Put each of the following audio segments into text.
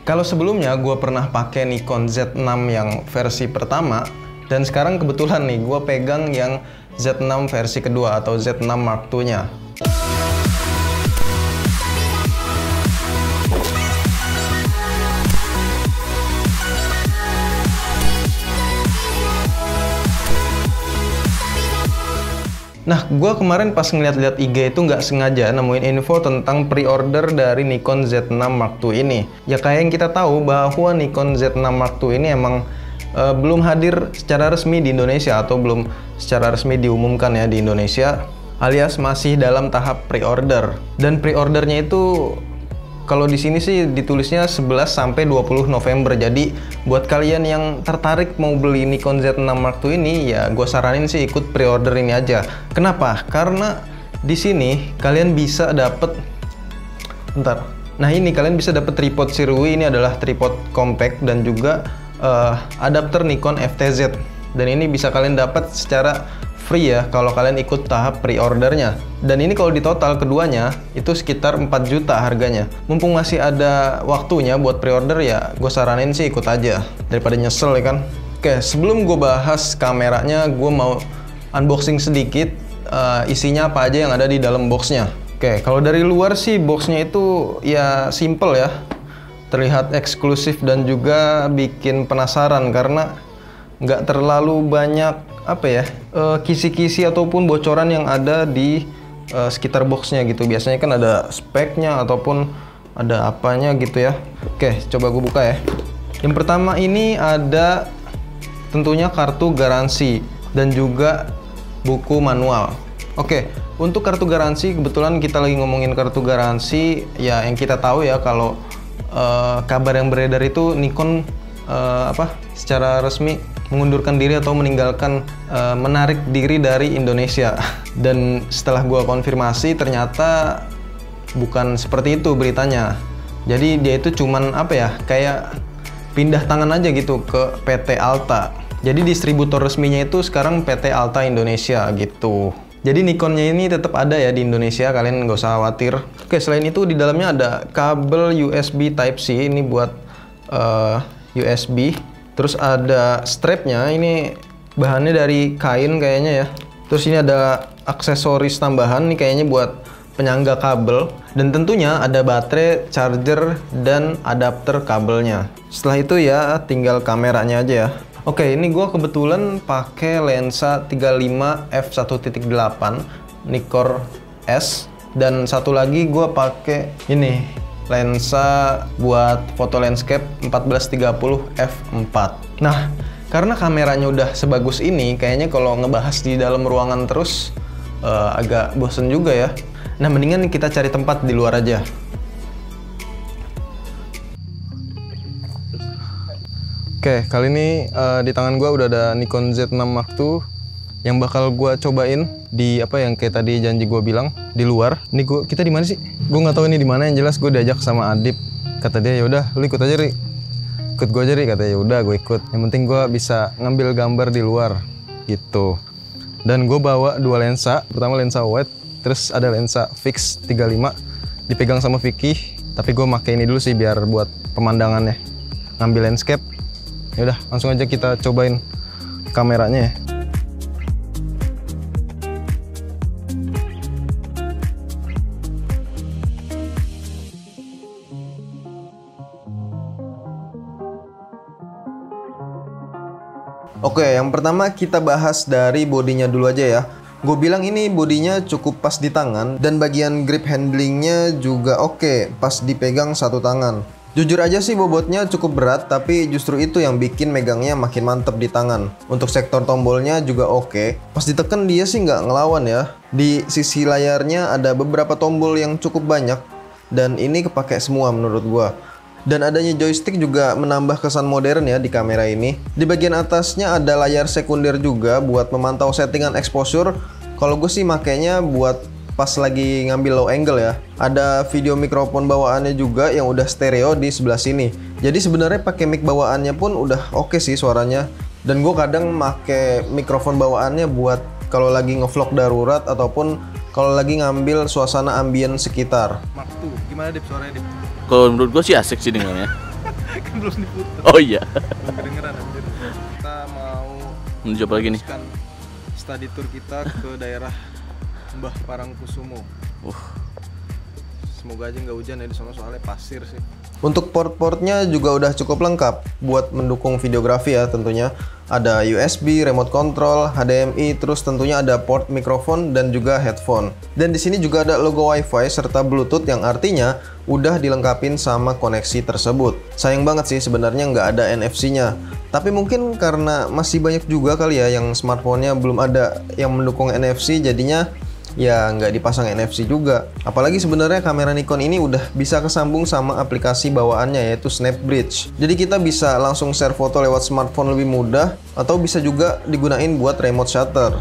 Kalau sebelumnya gue pernah pakai Nikon Z6 yang versi pertama, dan sekarang kebetulan nih gue pegang yang Z6 versi kedua atau Z6 Mark II-nya. Nah, gue kemarin pas ngeliat-liat IG itu nggak sengaja nemuin info tentang pre-order dari Nikon Z6 Mark II ini. Ya kayak yang kita tahu bahwa Nikon Z6 Mark II ini emang belum hadir secara resmi di Indonesia atau belum secara resmi diumumkan ya di Indonesia, alias masih dalam tahap pre-order. Dan pre-ordernya itu kalau di sini sih ditulisnya 11 sampai 20 November. Jadi buat kalian yang tertarik mau beli Nikon Z6 Mark II ini, ya gue saranin sih ikut pre-order ini aja. Kenapa? Karena di sini kalian bisa dapet Nah, ini kalian bisa dapet tripod Sirui. Ini adalah tripod compact dan juga adapter Nikon FTZ. Dan ini bisa kalian dapat secara free ya kalau kalian ikut tahap pre-ordernya. Dan ini kalau di total keduanya itu sekitar 4 juta harganya. Mumpung masih ada waktunya buat pre-order, ya gue saranin sih ikut aja daripada nyesel ya kan. Oke, sebelum gue bahas kameranya, gue mau unboxing sedikit isinya apa aja yang ada di dalam boxnya. Oke, kalau dari luar sih boxnya itu ya simple ya, terlihat eksklusif dan juga bikin penasaran karena nggak terlalu banyak kisi-kisi ataupun bocoran yang ada di sekitar boxnya gitu. Biasanya kan ada speknya ataupun ada apanya gitu ya. Oke, coba gue buka ya. Yang pertama ini ada tentunya kartu garansi dan juga buku manual. Oke, untuk kartu garansi, kebetulan kita lagi ngomongin kartu garansi ya, yang kita tahu ya kalau kabar yang beredar itu Nikon secara resmi mengundurkan diri atau meninggalkan menarik diri dari Indonesia. Dan setelah gua konfirmasi ternyata bukan seperti itu beritanya. Jadi dia itu cuman kayak pindah tangan aja gitu ke PT Alta. Jadi distributor resminya itu sekarang PT Alta Indonesia gitu. Jadi Nikonnya ini tetap ada ya di Indonesia, kalian nggak usah khawatir. Oke, selain itu di dalamnya ada kabel USB Type-C, ini buat USB. Terus ada strapnya, ini bahannya dari kain kayaknya ya. Terus ini ada aksesoris tambahan, nih kayaknya buat penyangga kabel. Dan tentunya ada baterai, charger, dan adapter kabelnya. Setelah itu ya tinggal kameranya aja ya. Oke, ini gue kebetulan pakai lensa 35 f1.8 Nikkor S. Dan satu lagi gue pakai ini lensa buat foto landscape 1430 f4. Nah, karena kameranya udah sebagus ini, kayaknya kalau ngebahas di dalam ruangan terus agak bosen juga ya. Nah, mendingan kita cari tempat di luar aja. Oke, kali ini di tangan gue udah ada Nikon Z6 Mark II yang bakal gue cobain di yang kayak tadi janji gue bilang di luar. Ini kita di mana sih? Gue nggak tahu ini di mana. Yang jelas gue diajak sama Adip. Kata dia, yaudah lu ikut aja Ri. Ikut gue aja Ri. Katanya yaudah gue ikut. Yang penting gue bisa ngambil gambar di luar gitu. Dan gue bawa dua lensa. Pertama lensa wide, terus ada lensa fix 35 dipegang sama Vicky. Tapi gue pakai ini dulu sih biar buat pemandangannya. Ngambil landscape. Yaudah langsung aja kita cobain kameranya ya. Oke, yang pertama kita bahas dari bodinya dulu aja ya. Gue bilang ini bodinya cukup pas di tangan dan bagian grip handlingnya juga oke, pas dipegang satu tangan. Jujur aja sih bobotnya cukup berat, tapi justru itu yang bikin megangnya makin mantep di tangan. Untuk sektor tombolnya juga oke. Pas ditekan dia sih nggak ngelawan ya. Di sisi layarnya ada beberapa tombol yang cukup banyak, dan ini kepake semua menurut gua. Dan adanya joystick juga menambah kesan modern ya di kamera ini. Di bagian atasnya ada layar sekunder juga buat memantau settingan exposure. Kalau gue sih makainya buat pas lagi ngambil low angle ya. Ada video mikrofon bawaannya juga yang udah stereo di sebelah sini. Jadi sebenarnya pakai mic bawaannya pun udah oke sih suaranya. Dan gue kadang pakai mikrofon bawaannya buat kalau lagi ngevlog darurat ataupun kalau lagi ngambil suasana ambien sekitar. Mark II, gimana Dip suaranya Dip? Kalau menurut gue sih asik sih dengannya. Kan belum diputar. Oh iya. Belum kedengeran anjir. Kita mau Menuju apa lagi nih? Study tour kita ke daerah Mbah Parangkusumo. Semoga aja nggak hujan ya di sana, soalnya pasir sih. Untuk port-portnya juga udah cukup lengkap buat mendukung videografi ya tentunya. Ada USB, remote control, HDMI, terus tentunya ada port mikrofon dan juga headphone. Dan di sini juga ada logo WiFi serta Bluetooth yang artinya udah dilengkapin sama koneksi tersebut. Sayang banget sih sebenarnya nggak ada NFC-nya. Tapi mungkin karena masih banyak juga kali ya yang smartphone-nya belum ada yang mendukung NFC, jadinya ya nggak dipasang NFC juga. Apalagi sebenarnya kamera Nikon ini udah bisa kesambung sama aplikasi bawaannya yaitu SnapBridge. Jadi kita bisa langsung share foto lewat smartphone lebih mudah, atau bisa juga digunain buat remote shutter.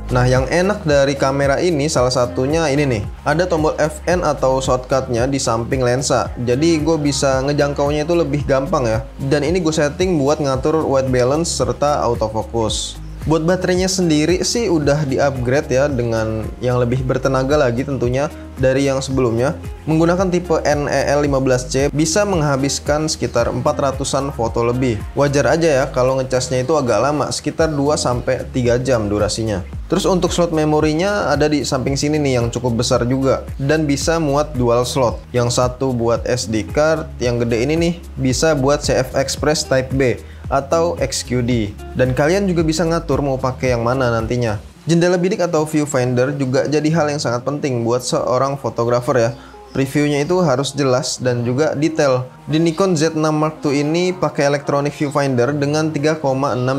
Nah, yang enak dari kamera ini salah satunya ini nih. Ada tombol FN atau shortcutnya di samping lensa. Jadi gue bisa ngejangkaunya itu lebih gampang ya. Dan ini gue setting buat ngatur white balance serta autofocus. Buat baterainya sendiri sih udah di-upgrade ya dengan yang lebih bertenaga lagi tentunya dari yang sebelumnya. Menggunakan tipe NEL15C bisa menghabiskan sekitar 400-an foto lebih. Wajar aja ya kalau ngecasnya itu agak lama, sekitar 2-3 jam durasinya. Terus untuk slot memorinya ada di samping sini nih yang cukup besar juga dan bisa muat dual slot. Yang satu buat SD card, yang gede ini nih bisa buat CF Express Type B atau XQD. Dan kalian juga bisa ngatur mau pakai yang mana nantinya. Jendela bidik atau viewfinder juga jadi hal yang sangat penting buat seorang fotografer ya. Previewnya itu harus jelas dan juga detail. Di Nikon Z6 Mark II ini pakai electronic viewfinder dengan 3,6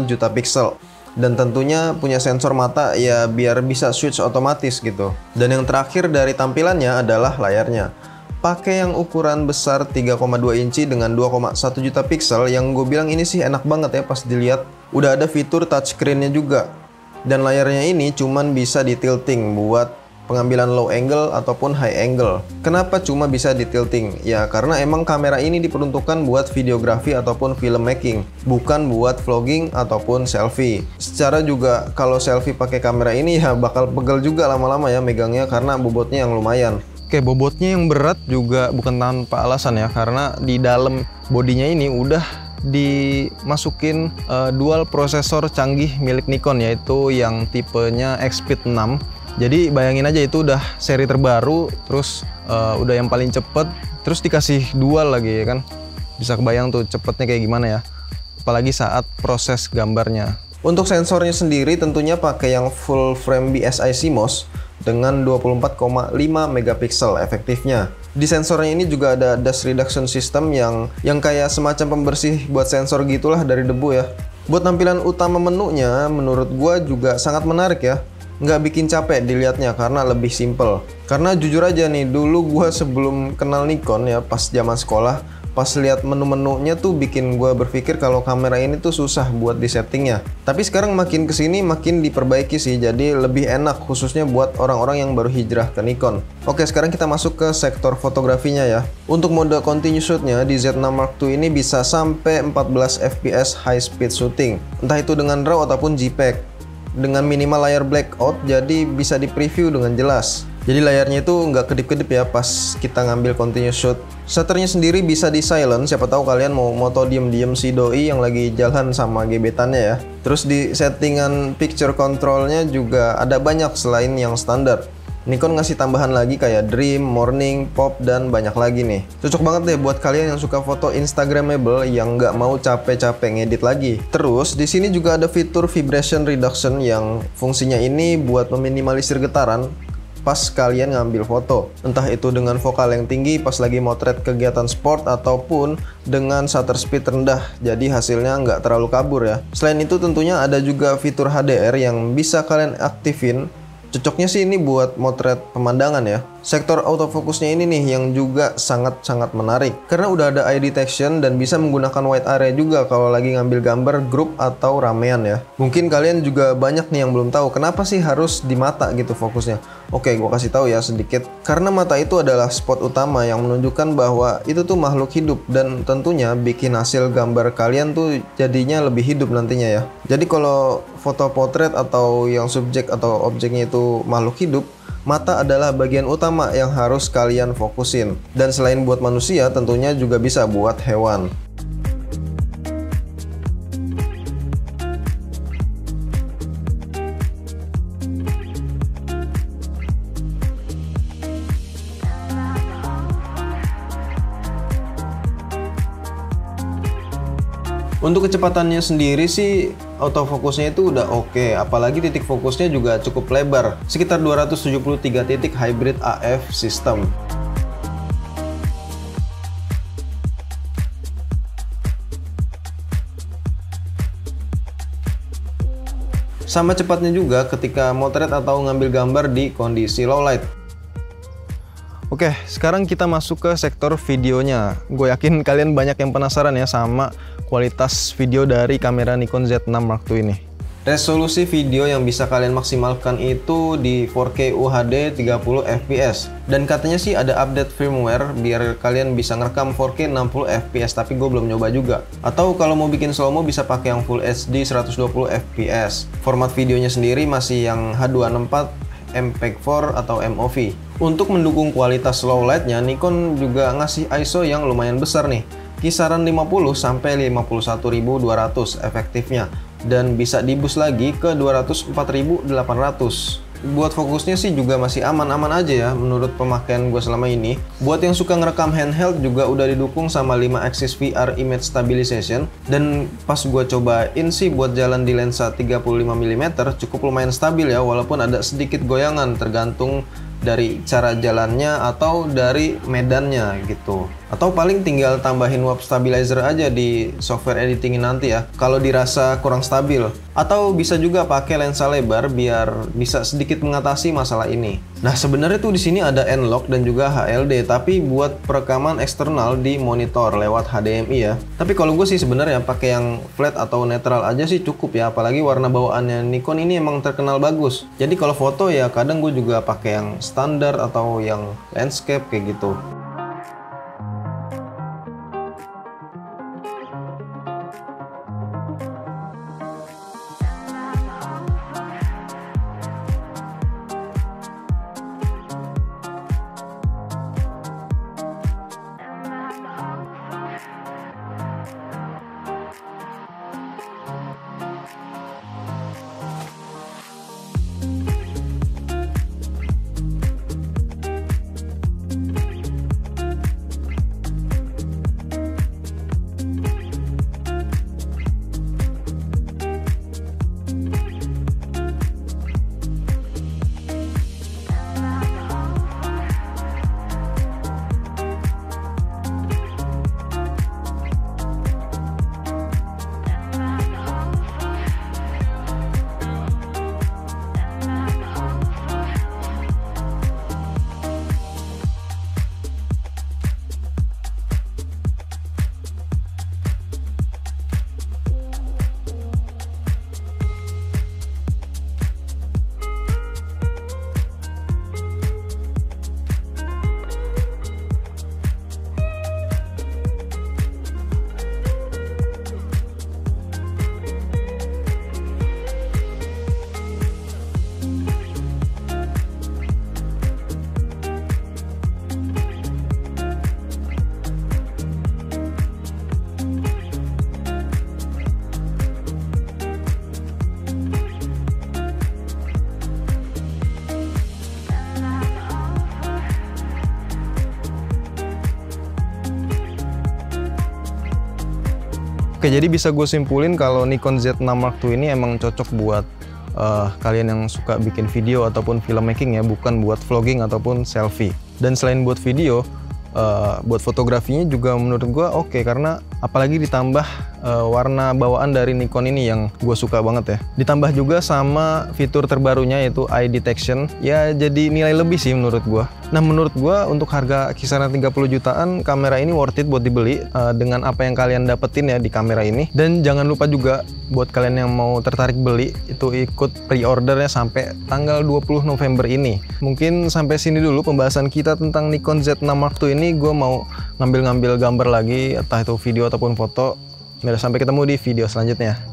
juta pixel. Dan tentunya punya sensor mata ya biar bisa switch otomatis gitu. Dan yang terakhir dari tampilannya adalah layarnya. Pakai yang ukuran besar 3,2 inci dengan 2,1 juta pixel yang gue bilang ini sih enak banget ya pas dilihat. Udah ada fitur touchscreen-nya juga. Dan layarnya ini cuman bisa di tilting buat pengambilan low angle ataupun high angle. Kenapa cuma bisa di tilting? Ya karena emang kamera ini diperuntukkan buat videografi ataupun filmmaking, bukan buat vlogging ataupun selfie. Secara juga kalau selfie pakai kamera ini ya bakal pegel juga lama-lama ya megangnya karena bobotnya yang lumayan. Oke, bobotnya yang berat juga bukan tanpa alasan ya, karena di dalam bodinya ini udah dimasukin dual prosesor canggih milik Nikon, yaitu yang tipenya X-Speed 6. Jadi bayangin aja itu udah seri terbaru, terus udah yang paling cepet, terus dikasih dual lagi ya kan. Bisa kebayang tuh cepetnya kayak gimana ya, apalagi saat proses gambarnya. Untuk sensornya sendiri tentunya pakai yang full frame BSI CMOS dengan 24,5 megapiksel efektifnya. Di sensornya ini juga ada dust reduction system yang kayak semacam pembersih buat sensor gitulah dari debu ya. Buat tampilan utama menunya menurut gua juga sangat menarik ya. Nggak bikin capek dilihatnya karena lebih simple. Karena jujur aja nih, dulu gua sebelum kenal Nikon ya pas zaman sekolah, pas lihat menu-menunya tuh bikin gua berpikir kalau kamera ini tuh susah buat disettingnya. Tapi sekarang makin kesini makin diperbaiki sih, jadi lebih enak khususnya buat orang-orang yang baru hijrah ke Nikon. Oke, sekarang kita masuk ke sektor fotografinya ya. Untuk mode continuous shootnya di Z6 Mark II ini bisa sampai 14 fps high speed shooting, entah itu dengan RAW ataupun JPEG. Dengan minimal layar blackout, jadi bisa di preview dengan jelas. Jadi layarnya itu nggak kedip-kedip ya pas kita ngambil continuous shoot. Shutternya sendiri bisa di silent, siapa tahu kalian mau moto diem-diem si doi yang lagi jalan sama gebetannya ya. Terus di settingan picture controlnya juga ada banyak selain yang standar. Nikon ngasih tambahan lagi kayak Dream, Morning, Pop, dan banyak lagi nih. Cocok banget deh buat kalian yang suka foto Instagramable yang nggak mau capek-capek ngedit lagi. Terus di sini juga ada fitur vibration reduction yang fungsinya ini buat meminimalisir getaran pas kalian ngambil foto. Entah itu dengan vokal yang tinggi pas lagi motret kegiatan sport ataupun dengan shutter speed rendah. Jadi hasilnya nggak terlalu kabur ya. Selain itu tentunya ada juga fitur HDR yang bisa kalian aktifin. Cocoknya sih ini buat motret pemandangan ya. Sektor autofocusnya ini nih yang juga sangat-sangat menarik. Karena udah ada eye detection dan bisa menggunakan wide area juga kalau lagi ngambil gambar grup atau ramean ya. Mungkin kalian juga banyak nih yang belum tahu kenapa sih harus di mata gitu fokusnya. Oke, gue kasih tahu ya sedikit. Karena mata itu adalah spot utama yang menunjukkan bahwa itu tuh makhluk hidup dan tentunya bikin hasil gambar kalian tuh jadinya lebih hidup nantinya ya. Jadi kalau foto potret atau yang subjek atau objeknya itu makhluk hidup, mata adalah bagian utama yang harus kalian fokusin. Dan selain buat manusia, tentunya juga bisa buat hewan. Untuk kecepatannya sendiri sih autofokusnya itu udah oke, apalagi titik fokusnya juga cukup lebar, sekitar 273 titik hybrid AF system. Sama cepatnya juga ketika motret atau ngambil gambar di kondisi low light. Oke, sekarang kita masuk ke sektor videonya. Gue yakin kalian banyak yang penasaran ya sama kualitas video dari kamera Nikon Z6 Mark II ini. Resolusi video yang bisa kalian maksimalkan itu di 4K UHD 30 fps. Dan katanya sih ada update firmware biar kalian bisa ngerekam 4K 60 fps, tapi gue belum nyoba juga. Atau kalau mau bikin slow-mo bisa pakai yang Full HD 120 fps. Format videonya sendiri masih yang H264 MPEG-4 atau MOV. Untuk mendukung kualitas low light-nya, Nikon juga ngasih ISO yang lumayan besar nih, kisaran 50 sampai 51.200 efektifnya, dan bisa diboost lagi ke 204.800. Buat fokusnya sih juga masih aman-aman aja ya menurut pemakaian gue selama ini. Buat yang suka ngerekam handheld juga udah didukung sama 5 axis VR image stabilization, dan pas gue cobain sih buat jalan di lensa 35mm cukup lumayan stabil ya, walaupun ada sedikit goyangan tergantung dari cara jalannya atau dari medannya gitu. Atau paling tinggal tambahin warp stabilizer aja di software editing nanti ya kalau dirasa kurang stabil. Atau bisa juga pakai lensa lebar biar bisa sedikit mengatasi masalah ini. Nah, sebenarnya tuh di sini ada N-Log dan juga HLD, tapi buat perekaman eksternal di monitor lewat HDMI ya. Tapi kalau gue sih sebenarnya pakai yang flat atau netral aja sih cukup ya, apalagi warna bawaannya Nikon ini emang terkenal bagus. Jadi kalau foto ya kadang gue juga pakai yang standar atau yang landscape kayak gitu. Oke, jadi bisa gue simpulin kalau Nikon Z6 Mark II ini emang cocok buat kalian yang suka bikin video ataupun filmmaking ya, bukan buat vlogging ataupun selfie. Dan selain buat video, buat fotografinya juga menurut gue oke, karena apalagi ditambah warna bawaan dari Nikon ini yang gue suka banget ya. Ditambah juga sama fitur terbarunya yaitu eye detection, ya jadi nilai lebih sih menurut gue. Nah, menurut gue untuk harga kisaran 30 jutaan kamera ini worth it buat dibeli dengan apa yang kalian dapetin ya di kamera ini. Dan jangan lupa juga buat kalian yang mau tertarik beli itu ikut pre-ordernya sampai tanggal 20 November ini. Mungkin sampai sini dulu pembahasan kita tentang Nikon Z6 Mark II ini. Gue mau ngambil-ngambil gambar lagi, entah itu video ataupun foto. Sampai ketemu di video selanjutnya.